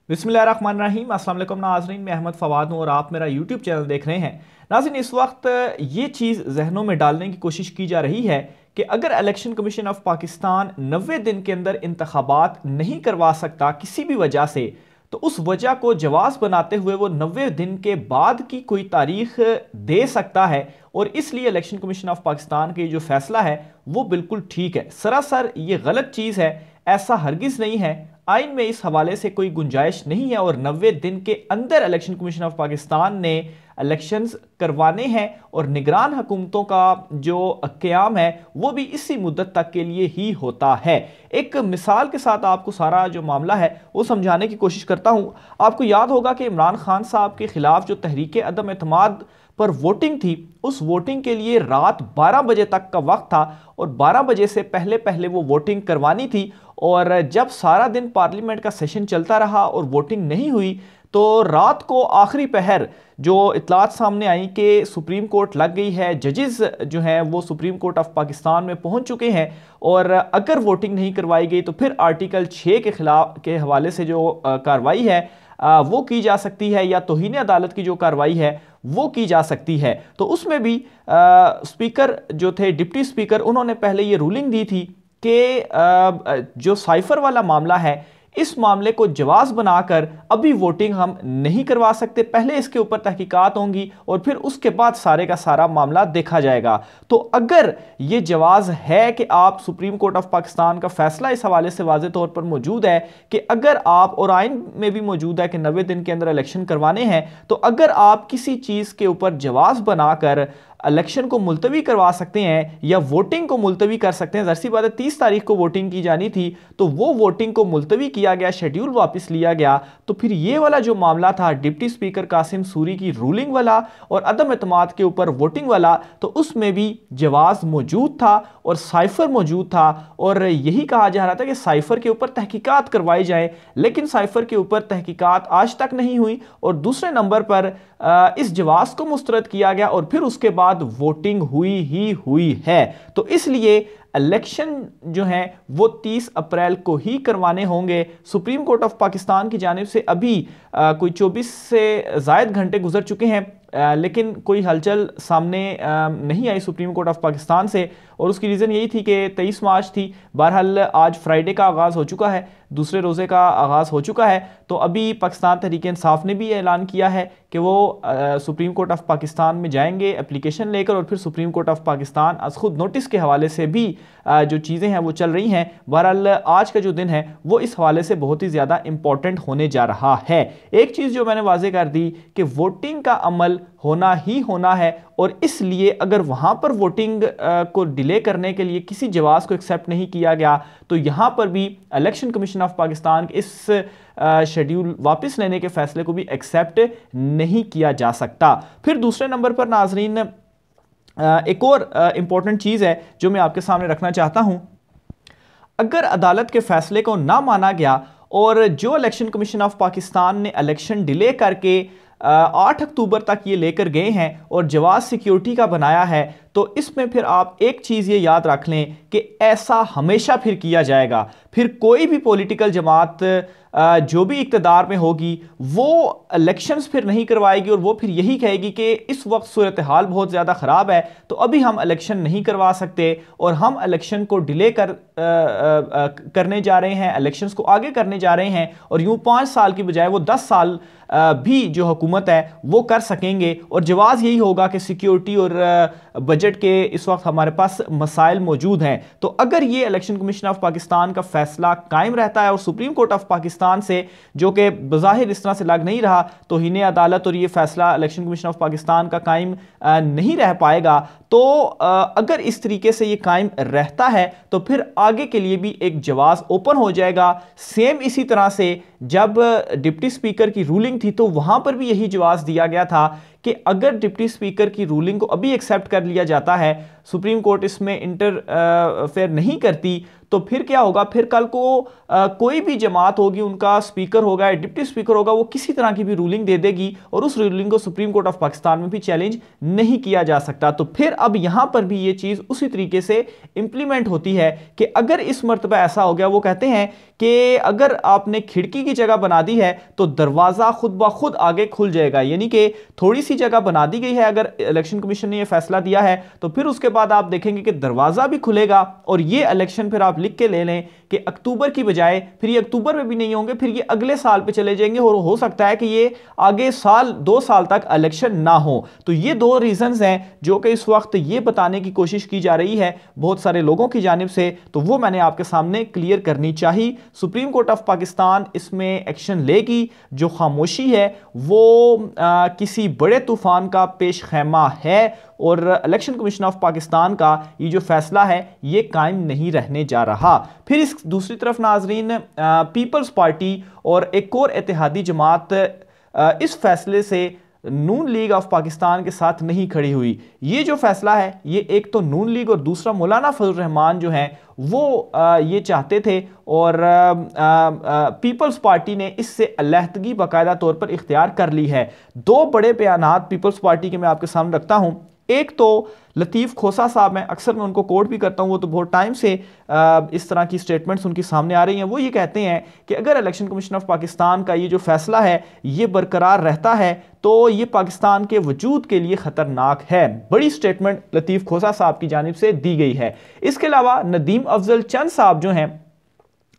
बिस्मिल्लाहिर्रहमानिर्रहीम। अस्सलाम वालेकुम नाज़रीन, मैं अहमद फवाद हूँ और आप मेरा यूट्यूब चैनल देख रहे हैं। नाज़रीन, इस वक्त ये चीज़ जहनों में डालने की कोशिश की जा रही है कि अगर इलेक्शन कमीशन ऑफ पाकिस्तान 90 दिन के अंदर इंतखाबात नहीं करवा सकता किसी भी वजह से, तो उस वजह को जवाज़ बनाते हुए वो 90 दिन के बाद की कोई तारीख दे सकता है। और इसलिए इलेक्शन कमीशन ऑफ पाकिस्तान का जो फैसला है वो बिल्कुल ठीक है। सरासर ये गलत चीज़ है, ऐसा हरगिज़ नहीं है। आइन में इस हवाले से कोई गुंजाइश नहीं है और 90 दिन के अंदर इलेक्शन कमीशन ऑफ पाकिस्तान ने इलेक्शंस करवाने हैं और निगरान हुकूमतों का जो क़याम है वो भी इसी मुद्दत तक के लिए ही होता है। एक मिसाल के साथ आपको सारा जो मामला है वो समझाने की कोशिश करता हूँ। आपको याद होगा कि इमरान खान साहब के खिलाफ जो तहरीक अदम एतमाद पर वोटिंग थी, उस वोटिंग के लिए रात 12 बजे तक का वक्त था और 12 बजे से पहले पहले वो वोटिंग करवानी थी। और जब सारा दिन पार्लियामेंट का सेशन चलता रहा और वोटिंग नहीं हुई, तो रात को आखिरी पहर जो इतलात सामने आई कि सुप्रीम कोर्ट लग गई है, जजेस जो हैं वो सुप्रीम कोर्ट ऑफ पाकिस्तान में पहुंच चुके हैं और अगर वोटिंग नहीं करवाई गई तो फिर आर्टिकल 6 के खिलाफ के हवाले से जो कार्रवाई है वो की जा सकती है, या तौहीन अदालत की जो कार्रवाई है वो की जा सकती है। तो उसमें भी स्पीकर जो थे, डिप्टी स्पीकर, उन्होंने पहले ये रूलिंग दी थी कि जो साइफर वाला मामला है, इस मामले को जवाज बनाकर अभी वोटिंग हम नहीं करवा सकते, पहले इसके ऊपर तहकीकात होंगी और फिर उसके बाद सारे का सारा मामला देखा जाएगा। तो अगर ये जवाज है कि आप, सुप्रीम कोर्ट ऑफ पाकिस्तान का फैसला इस हवाले से वाज़े तौर पर मौजूद है कि अगर आप, और आइन में भी मौजूद है कि 90 दिन के अंदर इलेक्शन करवाने हैं, तो अगर आप किसी चीज़ के ऊपर जवाज बनाकर इलेक्शन को मुलतवी करवा सकते हैं या वोटिंग को मुलतवी कर सकते हैं। ज़ाहिर सी बात है 30 तारीख को वोटिंग की जानी थी, तो वो वोटिंग को मुलतवी किया गया, शेड्यूल वापस लिया गया। तो फिर ये वाला जो मामला था डिप्टी स्पीकर कासिम सूरी की रूलिंग वाला और अदम एतमाद के ऊपर वोटिंग वाला, तो उसमें भी जवाज़ मौजूद था और साइफर मौजूद था और यही कहा जा रहा था कि साइफर के ऊपर तहकीकात करवाई जाए, लेकिन साइफर के ऊपर तहकीकात आज तक नहीं हुई। और दूसरे नंबर पर इस जवाज़ को मुस्तरद किया गया और फिर उसके बाद वोटिंग हुई ही हुई है। तो इसलिए इलेक्शन जो हैं वो 30 अप्रैल को ही करवाने होंगे। सुप्रीम कोर्ट ऑफ पाकिस्तान की जानिब से अभी कोई 24 से ज़ायद घंटे गुजर चुके हैं, लेकिन कोई हलचल सामने नहीं आई सुप्रीम कोर्ट ऑफ पाकिस्तान से, और उसकी रीज़न यही थी कि 23 मार्च थी। बहरहाल आज फ्राइडे का आगाज़ हो चुका है, दूसरे रोज़े का आगाज़ हो चुका है। तो अभी पाकिस्तान तहरीक इंसाफ ने भी ऐलान किया है कि वो सुप्रीम कोर्ट ऑफ पाकिस्तान में जाएंगे एप्लीकेशन लेकर, और फिर सुप्रीम कोर्ट ऑफ पाकिस्तान आज खुद नोटिस के हवाले से भी जो चीज़ें हैं वो चल रही हैं। बहरहाल आज का जो दिन है वो इस हवाले से बहुत ही ज़्यादा इंपॉर्टेंट होने जा रहा है। एक चीज़ जो मैंने वाज़े कर दी कि वोटिंग का अमल होना ही होना है, और इसलिए अगर वहाँ पर वोटिंग को डिले करने के लिए किसी जवाज़ को एक्सेप्ट नहीं किया गया, तो यहाँ पर भी इलेक्शन कमीशन ऑफ पाकिस्तान के इस शेड्यूल वापस लेने के फैसले को भी एक्सेप्ट नहीं किया जा सकता। फिर दूसरे नंबर पर नाजरीन एक और इम्पॉर्टेंट चीज़ है जो मैं आपके सामने रखना चाहता हूँ। अगर अदालत के फैसले को ना माना गया और जो इलेक्शन कमीशन ऑफ पाकिस्तान ने इलेक्शन डिले करके 8 अक्टूबर तक ये लेकर गए हैं और जवाज़ सिक्योरिटी का बनाया है, तो इसमें फिर आप एक चीज़ ये याद रख लें कि ऐसा हमेशा फिर किया जाएगा। फिर कोई भी पॉलिटिकल जमात जो भी इक़्तिदार में होगी वो इलेक्शंस फिर नहीं करवाएगी और वो फिर यही कहेगी कि इस वक्त सूरत हाल बहुत ज़्यादा ख़राब है, तो अभी हम इलेक्शन नहीं करवा सकते और हम इलेक्शन को डिले करने जा रहे हैं, इलेक्शंस को आगे करने जा रहे हैं, और यूँ 5 साल की बजाय वो 10 साल भी जो हुकूमत है वो कर सकेंगे। और जवाज़ यही होगा कि सिक्योरिटी और बजट के इस वक्त हमारे पास मसाइल मौजूद हैं। तो अगर ये इलेक्शन कमीशन ऑफ पाकिस्तान का फैसला कायम रहता है और सुप्रीम कोर्ट ऑफ पाकिस्तान से, जो कि बज़ाहिर इस तरह से लग नहीं रहा, तौहीन अदालत और ये फैसला इलेक्शन कमीशन ऑफ पाकिस्तान का कायम नहीं रह पाएगा, तो अगर इस तरीके से ये कायम रहता है तो फिर आगे के लिए भी एक जवाज़ ओपन हो जाएगा। सेम इसी तरह से जब डिप्टी स्पीकर की रूलिंग थी तो वहां पर भी यही जवाज़ दिया गया था कि अगर डिप्टी स्पीकर की रूलिंग को अभी एक्सेप्ट कर लिया जाता है, सुप्रीम कोर्ट इसमें इंटरफेयर नहीं करती, तो फिर क्या होगा, फिर कल को कोई भी जमात होगी, उनका स्पीकर होगा या डिप्टी स्पीकर होगा, वो किसी तरह की भी रूलिंग दे देगी और उस रूलिंग को सुप्रीम कोर्ट ऑफ पाकिस्तान में भी चैलेंज नहीं किया जा सकता। तो फिर अब यहां पर भी ये चीज उसी तरीके से इंप्लीमेंट होती है कि अगर इस मर्तबा ऐसा हो गया, वो कहते हैं कि अगर आपने खिड़की की जगह बना दी है तो दरवाजा खुद ब खुद आगे खुल जाएगा, यानी कि थोड़ी सी जगह बना दी गई है। अगर इलेक्शन कमीशन ने यह फैसला दिया है तो फिर उसके बाद आप देखेंगे कि दरवाजा भी खुलेगा और ये इलेक्शन फिर आप लिख के ले लें कि अक्टूबर की बजाय फिर ये अक्टूबर में भी नहीं होंगे, फिर ये अगले साल पे चले जाएंगे और हो सकता है कि ये आगे साल 2 साल तक इलेक्शन ना हो। तो ये 2 रीजंस हैं जो कि इस वक्त ये बताने की कोशिश की जा रही है बहुत सारे लोगों की जानिब से, तो वो मैंने आपके सामने क्लियर करनी चाहिए। सुप्रीम कोर्ट ऑफ पाकिस्तान इसमें एक्शन लेगी। जो खामोशी है वो किसी बड़े तूफान का पेश खैमा है और इलेक्शन कमीशन ऑफ पाकिस्तान का ये जो फैसला है ये कायम नहीं रहने जा रहा। फिर इस दूसरी तरफ नाजरीन, पीपल्स पार्टी और एक और इत्तेहादी जमात इस फैसले से नून लीग ऑफ पाकिस्तान के साथ नहीं खड़ी हुई। ये जो फैसला है ये एक तो नून लीग और दूसरा मौलाना फजल रहमान जो हैं वो ये चाहते थे और पीपल्स पार्टी ने इससे अलहदगी बाकायदा तौर पर इख्तियार कर ली है। 2 बड़े बयानात पीपल्स पार्टी के मैं आपके सामने रखता हूं। एक तो लतीफ़ खोसा साहब, मैं अक्सर मैं उनको कोट भी करता हूं, वो तो बहुत टाइम से इस तरह की स्टेटमेंट्स उनकी सामने आ रही हैं। वो ये कहते हैं कि अगर इलेक्शन कमीशन ऑफ पाकिस्तान का ये जो फैसला है ये बरकरार रहता है तो ये पाकिस्तान के वजूद के लिए ख़तरनाक है। बड़ी स्टेटमेंट लतीफ़ खोसा साहब की जानिब से दी गई है। इसके अलावा नदीम अफजल चंद साहब जो हैं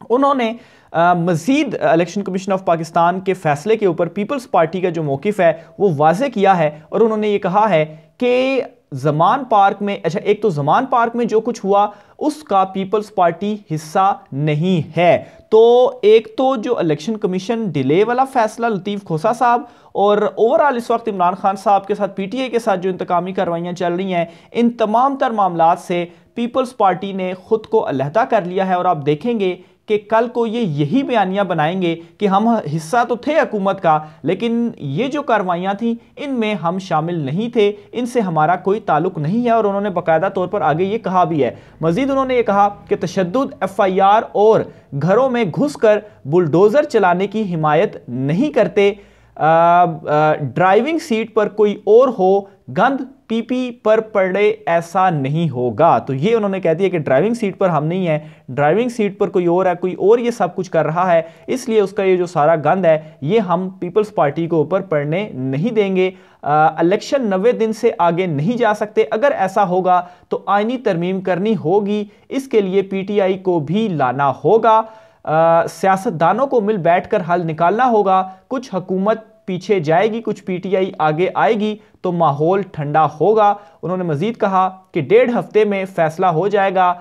उन्होंने मजीद इलेक्शन कमीशन ऑफ पाकिस्तान के फैसले के ऊपर पीपल्स पार्टी का जो मौक़िफ़ है वो वाज़े किया है और उन्होंने ये कहा है कि ज़मान पार्क में, अच्छा एक तो ज़मान पार्क में जो कुछ हुआ उसका पीपल्स पार्टी हिस्सा नहीं है। तो एक तो जो इलेक्शन कमीशन डिले वाला फैसला लतीफ़ खोसा साहब और ओवरऑल इस वक्त इमरान खान साहब के साथ पीटीआई के साथ जो इंतकामी कार्रवाइयाँ चल रही हैं, इन तमाम तर मामलात से पीपल्स पार्टी ने खुद को अलहदा कर लिया है। और आप देखेंगे कि कल को ये यही बयानियां बनाएंगे कि हम हिस्सा तो थे हुकूमत का, लेकिन ये जो कार्रवाइयां थी इनमें हम शामिल नहीं थे, इनसे हमारा कोई ताल्लुक नहीं है। और उन्होंने बाकायदा तौर पर आगे ये कहा भी है। मजीद उन्होंने ये कहा कि तशद्दुद, FIR और घरों में घुसकर बुलडोज़र चलाने की हिमायत नहीं करते। ड्राइविंग सीट पर कोई और हो, गंद पीपी पर पड़े, ऐसा नहीं होगा। तो ये उन्होंने कह दिया कि ड्राइविंग सीट पर हम नहीं है, ड्राइविंग सीट पर कोई और है, कोई और ये सब कुछ कर रहा है, इसलिए उसका ये जो सारा गंद है ये हम पीपल्स पार्टी को ऊपर पड़ने नहीं देंगे। इलेक्शन 90 दिन से आगे नहीं जा सकते। अगर ऐसा होगा तो आईनी तरमीम करनी होगी, इसके लिए PTI को भी लाना होगा, सियासतदानों को मिल बैठकर हल निकालना होगा। कुछ हुकूमत पीछे जाएगी, कुछ PTI आगे आएगी तो माहौल ठंडा होगा। उन्होंने मजीद कहा कि 1.5 हफ्ते में फैसला हो जाएगा,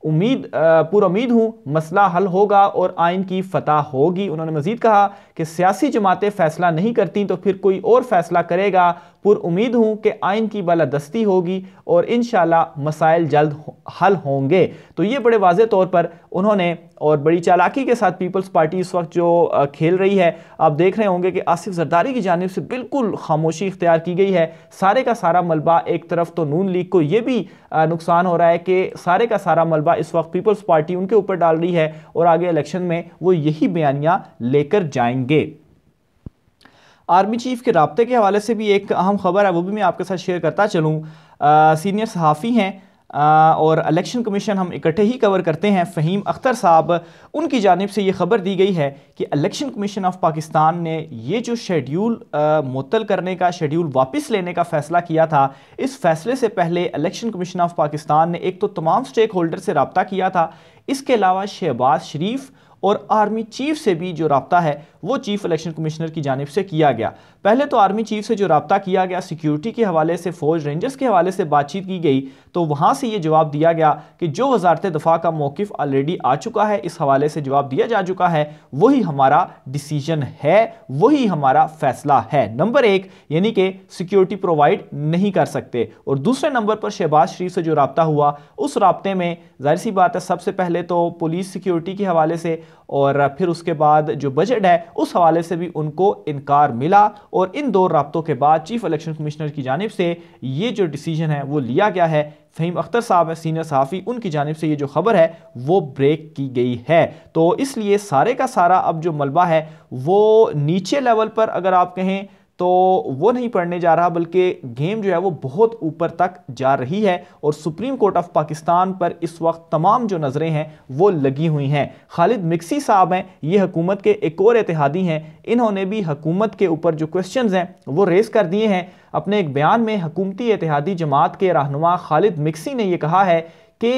पुरुमीद हूं मसला हल होगा और आइन की फतह होगी। उन्होंने मजीद कहा कि सियासी जमातें फैसला नहीं करती तो फिर कोई और फैसला करेगा, पुरुमीद हूं कि आइन की बालादस्ती होगी और इंशाल्लाह मसाइल जल्द हल होंगे। तो ये बड़े वाज़े तौर पर उन्होंने और बड़ी चालाकी के साथ पीपल्स पार्टी इस वक्त जो खेल रही है, आप देख रहे होंगे कि आसिफ जरदारी की जानिब से बिल्कुल खामोशी इख्तियार की गई है। सारे का सारा मलबा, एक तरफ तो नून लीग को ये भी नुकसान हो रहा है कि सारे का सारा मलबा इस वक्त पीपल्स पार्टी उनके ऊपर डाल रही है और आगे इलेक्शन में वो यही बयानियां लेकर जाएंगे। आर्मी चीफ के राब्ते के हवाले से भी एक अहम खबर है, वो भी मैं आपके साथ शेयर करता चलूँ। सीनियर सहाफ़ी हैं और इलेक्शन कमीशन हम इकट्ठे ही कवर करते हैं, फ़हीम अख्तर साहब, उनकी जानिब से ये खबर दी गई है कि इलेक्शन कमीशन ऑफ पाकिस्तान ने ये जो शेड्यूल मुअत्तल करने का, शेड्यूल वापस लेने का फ़ैसला किया था, इस फैसले से पहले इलेक्शन कमीशन ऑफ पाकिस्तान ने एक तो तमाम स्टेक होल्डर से रब्ता किया था, इसके अलावा शहबाज शरीफ और आर्मी चीफ से भी जो रब्ता है वो चीफ इलेक्शन कमिश्नर की जानिब से किया गया। पहले तो आर्मी चीफ से जो रब्ता किया गया, सिक्योरिटी के हवाले से, फौज रेंजर्स के हवाले से बातचीत की गई, तो वहाँ से ये जवाब दिया गया कि जो वजारत दफ़ा का मौक़िफ़ ऑलरेडी आ चुका है, इस हवाले से जवाब दिया जा चुका है, वही हमारा डिसीजन है, वही हमारा फ़ैसला है। नंबर 1 यानी कि सिक्योरिटी प्रोवाइड नहीं कर सकते। और दूसरे नंबर पर शहबाज शरीफ से जो रब्ता हुआ, उस रब्ते में जाहिर सी बात है सबसे पहले तो पुलिस सिक्योरिटी के हवाले से और फिर उसके बाद जो बजट है उस हवाले से भी उनको इनकार मिला। और इन 2 राब्तों के बाद चीफ इलेक्शन कमिश्नर की जानिब से ये जो डिसीजन है वो लिया गया है। फ़हीम अख्तर साहब है सीनियर सहाफ़ी, उनकी जानिब से ये जो खबर है वो ब्रेक की गई है। तो इसलिए सारे का सारा अब जो मलबा है वो नीचे लेवल पर अगर आप कहें तो वो नहीं पढ़ने जा रहा, बल्कि गेम जो है वो बहुत ऊपर तक जा रही है और सुप्रीम कोर्ट ऑफ पाकिस्तान पर इस वक्त तमाम जो नज़रें हैं वो लगी हुई हैं। खालिद मिक्सी साहब हैं, ये हुकूमत के एक और इत्तेहादी हैं, इन्होंने भी हुकूमत के ऊपर जो क्वेश्चंस हैं वो रेस कर दिए हैं। अपने एक बयान में हुकूमती इत्तेहादी जमात के रहनुमा खालिद मिक्सी ने यह कहा है कि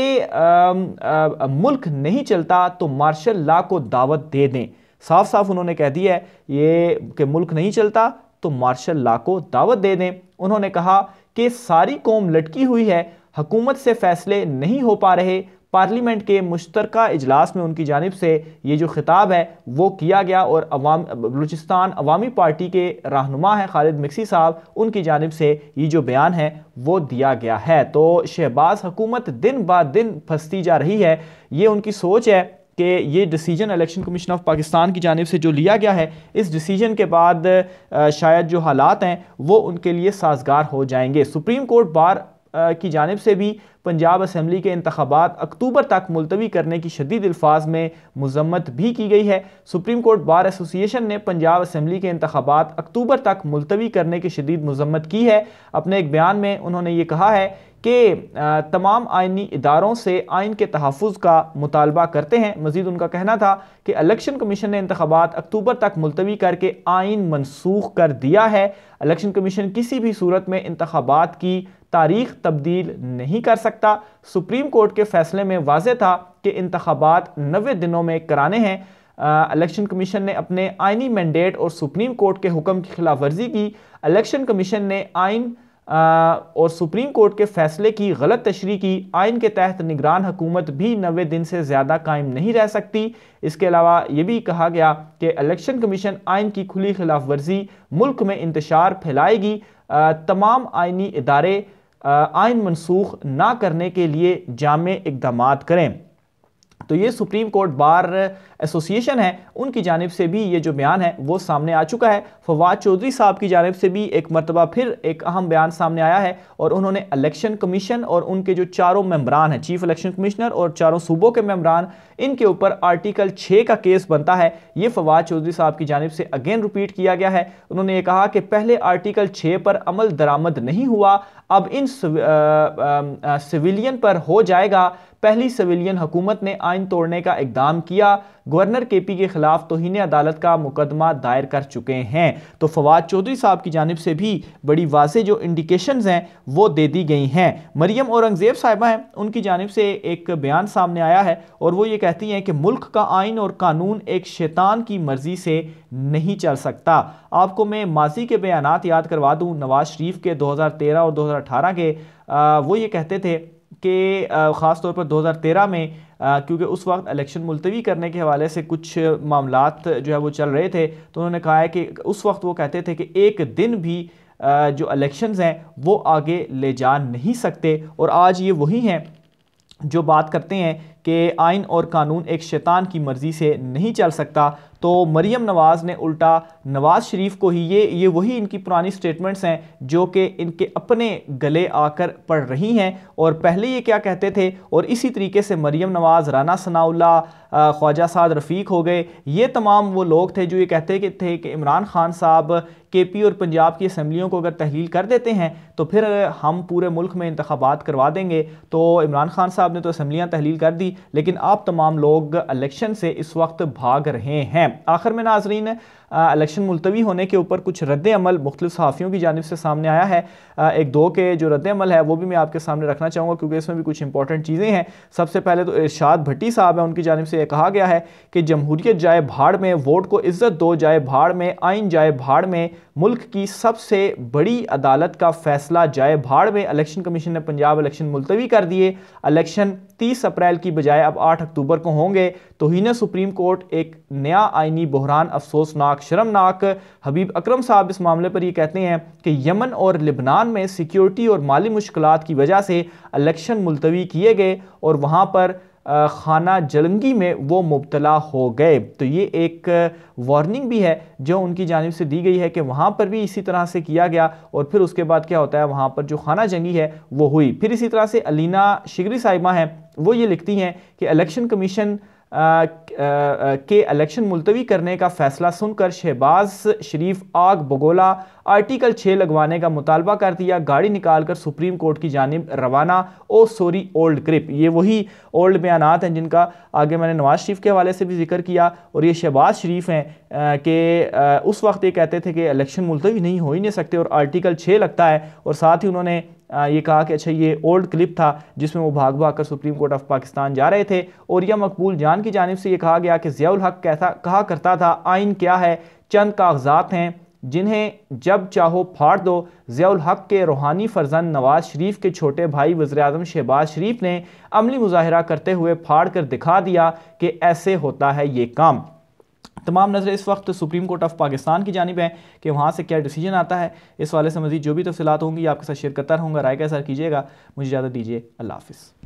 मुल्क नहीं चलता तो मार्शल लॉ को दावत दे दें। साफ साफ उन्होंने कह दिया है ये कि मुल्क नहीं चलता तो मार्शल लॉ को दावत दे दें। उन्होंने कहा कि सारी कौम लटकी हुई है, हुकूमत से फैसले नहीं हो पा रहे। पार्लियामेंट के मुश्तरका इजलास में उनकी जानिब से ये जो खिताब है वो किया गया और बलूचिस्तान अवामी पार्टी के रहनुमा हैं खालिद मिक्सी साहब, उनकी जानिब से ये जो बयान है वो दिया गया है। तो शहबाज हुकूमत दिन ब दिन फंसती जा रही है, ये उनकी सोच है कि ये decision election commission of Pakistan की जानिब से जो लिया गया है, इस डिसीजन के बाद शायद जो हालात हैं वो उनके लिए साजगार हो जाएंगे। सुप्रीम कोर्ट बार की जानिब से भी पंजाब असम्बली के इंतखाबात अक्टूबर तक मुलतवी करने की शदीद अल्फाज में मजम्मत भी की गई है। सुप्रीम कोर्ट बार एसोसिएशन ने पंजाब असम्बली के इंतखाबात अक्टूबर तक मुलतवी करने की शदीद मजम्मत की है। अपने एक बयान में उन्होंने ये कहा है कि तमाम आइनी इदारों से आइन के तहफ़्फ़ुज़ का मुतालबा करते हैं। मज़ीद उनका कहना था कि इलेक्शन कमीशन ने इंतखाबात अक्टूबर तक मुलतवी करके आइन मनसूख कर दिया है। इलेक्शन कमीशन किसी भी सूरत में इंतखाबात की तारीख तब्दील नहीं कर सकता। सुप्रीम कोर्ट के फैसले में वाज़ेह था कि इंतखाबात 90 दिनों में कराने हैं। इलेक्शन कमीशन ने अपने आइनी मैंडेट और सुप्रीम कोर्ट के हुक्म की खिलाफ वर्जी की। इलेक्शन कमीशन ने आइन और सुप्रीम कोर्ट के फैसले की गलत तशरीह की। आइन के तहत निगरान हुकूमत भी 90 दिन से ज़्यादा कायम नहीं रह सकती। इसके अलावा ये भी कहा गया कि इलेक्शन कमीशन आइन की खुली खिलाफ वर्जी मुल्क में इंतशार फैलाएगी। तमाम आइनी इदारे आइन मनसूख ना करने के लिए जामे इक़दामात करें। तो ये सुप्रीम कोर्ट बार एसोसिएशन है, उनकी जानिब से भी ये जो बयान है वो सामने आ चुका है। फवाद चौधरी साहब की जानिब से भी एक मरतबा फिर एक अहम बयान सामने आया है और उन्होंने इलेक्शन कमीशन और उनके जो चारों मेंबरान हैं, चीफ इलेक्शन कमिश्नर और चारों सूबों के मेंबरान, इनके ऊपर आर्टिकल 6 का केस बनता है। ये फवाद चौधरी साहब की जानिब से अगेन रिपीट किया गया है। उन्होंने ये कहा कि पहले आर्टिकल 6 पर अमल दरामद नहीं हुआ, अब इन सिविलियन पर हो जाएगा। पहली सिविलियन हुकूमत ने आइन तोड़ने का इकदाम किया, गवर्नर केपी के खिलाफ तौहीन अदालत का मुकदमा दायर कर चुके हैं। तो फवाद चौधरी साहब की जानिब से भी बड़ी वाज़ेह जो इंडिकेशंस हैं वो दे दी गई हैं। मरियम औरंगज़ेब साहिबा हैं, उनकी जानिब से एक बयान सामने आया है और वो ये कहती हैं कि मुल्क का आइन और कानून एक शैतान की मर्जी से नहीं चल सकता। आपको मैं माजी के बयानात याद करवा दूँ, नवाज शरीफ के 2013 और 2018 के वो ये कहते थे कि ख़ास तौर पर 2013 में क्योंकि उस वक्त इलेक्शन मुलतवी करने के हवाले से कुछ मामलात जो है वो चल रहे थे, तो उन्होंने कहा है कि उस वक्त वो कहते थे कि एक दिन भी जो इलेक्शंस हैं वो आगे ले जा नहीं सकते। और आज ये वही हैं जो बात करते हैं कि आइन और कानून एक शैतान की मर्ज़ी से नहीं चल सकता। तो मरियम नवाज़ ने उल्टा नवाज़ शरीफ को ही ये वही इनकी पुरानी स्टेटमेंट्स हैं जो कि इनके अपने गले आकर पड़ रही हैं। और पहले ये क्या कहते थे, और इसी तरीके से मरियम नवाज़, राना सनाउल्लाह, ख्वाजा साद रफ़ीक हो गए, ये तमाम वो लोग थे जो ये कहते थे कि इमरान खान साहब केपी और पंजाब की असम्बलियों को अगर तहलील कर देते हैं तो फिर हम पूरे मुल्क में इंतखाबात करवा देंगे। तो इमरान खान साहब ने तो असम्बलियाँ तहलील कर दी, लेकिन आप तमाम लोग इलेक्शन से इस वक्त भाग रहे हैं। आखिर में नाजरीन, इलेक्शन मुलतवी होने के ऊपर कुछ रद्द अमल मुख्तलिफ सहाफ़ियों की जानिब से सामने आया है। एक दो के जो रद्द अमल है वो भी मैं आपके सामने रखना चाहूँगा क्योंकि इसमें भी कुछ इंपॉर्टेंट चीज़ें हैं। सबसे पहले तो इरशाद भट्टी साहब हैं, उनकी जानिब से यह कहा गया है कि जमहूरियत जाए भाड़ में, वोट को इज़्ज़त दो जाए भाड़ में, आइन जाए भाड़ में, मुल्क की सबसे बड़ी अदालत का फैसला जाए भाड़ में। इलेक्शन कमीशन ने पंजाब इलेक्शन मुलतवी कर दिए। इलेक्शन 30 अप्रैल की बजाय अब 8 अक्टूबर को होंगे। तौहीन सुप्रीम कोर्ट एक नया आइनी बहरान, अफसोसनाक, शर्मनाक। हबीब अकरम साहब इस मामले पर ये कहते हैं कि यमन और लिबनान में सिक्योरिटी और माली मुश्किलात की वजह से इलेक्शन मुलतवी किए गए और वहाँ पर खाना जलंगी में वो मुब्तला हो गए। तो ये एक वार्निंग भी है जो उनकी जानिब से दी गई है कि वहाँ पर भी इसी तरह से किया गया और फिर उसके बाद क्या होता है, वहाँ पर जो खाना जंगी है वो हुई। फिर इसी तरह से अलीना शिगरी साहिबा हैं, वो ये लिखती हैं कि इलेक्शन कमीशन के इलेक्शन मुलतवी करने का फैसला सुनकर शहबाज शरीफ आग बगोला आर्टिकल 6 लगवाने का मुतालबा कर दिया। गाड़ी निकालकर सुप्रीम कोर्ट की जानिब रवाना। ओ सॉरी ओल्ड क्रिप, ये वही ओल्ड बयानात हैं जिनका आगे मैंने नवाज शरीफ के हवाले से भी जिक्र किया। और ये शहबाज शरीफ हैं कि उस वक्त ये कहते थे कि इलेक्शन मुलतवी नहीं हो ही नहीं सकते और आर्टिकल 6 लगता है। और साथ ही उन्होंने ये कहा कि अच्छा ये ओल्ड क्लिप था जिसमें वो भाग भाग कर सुप्रीम कोर्ट ऑफ पाकिस्तान जा रहे थे। और यह मकबूल जान की जानिब से ये कहा गया कि ज़ियाउल हक कहा करता था आइन क्या है, चंद कागजात हैं जिन्हें जब चाहो फाड़ दो। ज़ियाउल हक के रूहानी फर्जंद नवाज शरीफ के छोटे भाई वज़ीर-ए-आज़म शहबाज शरीफ ने अमली मुजाहरा करते हुए फाड़ कर दिखा दिया कि ऐसे होता है ये काम। तमाम नज़रें इस वक्त सुप्रीम कोर्ट ऑफ पाकिस्तान की जानिब है कि वहाँ से क्या डिसीजन आता है। इस वाले से मज़ीद जो भी तफसीलात होंगी आपके साथ शेयर करता रहूँगा। राय का इज़हार कीजिएगा। मुझे इजाज़त दीजिए। अल्लाह हाफ़िज़।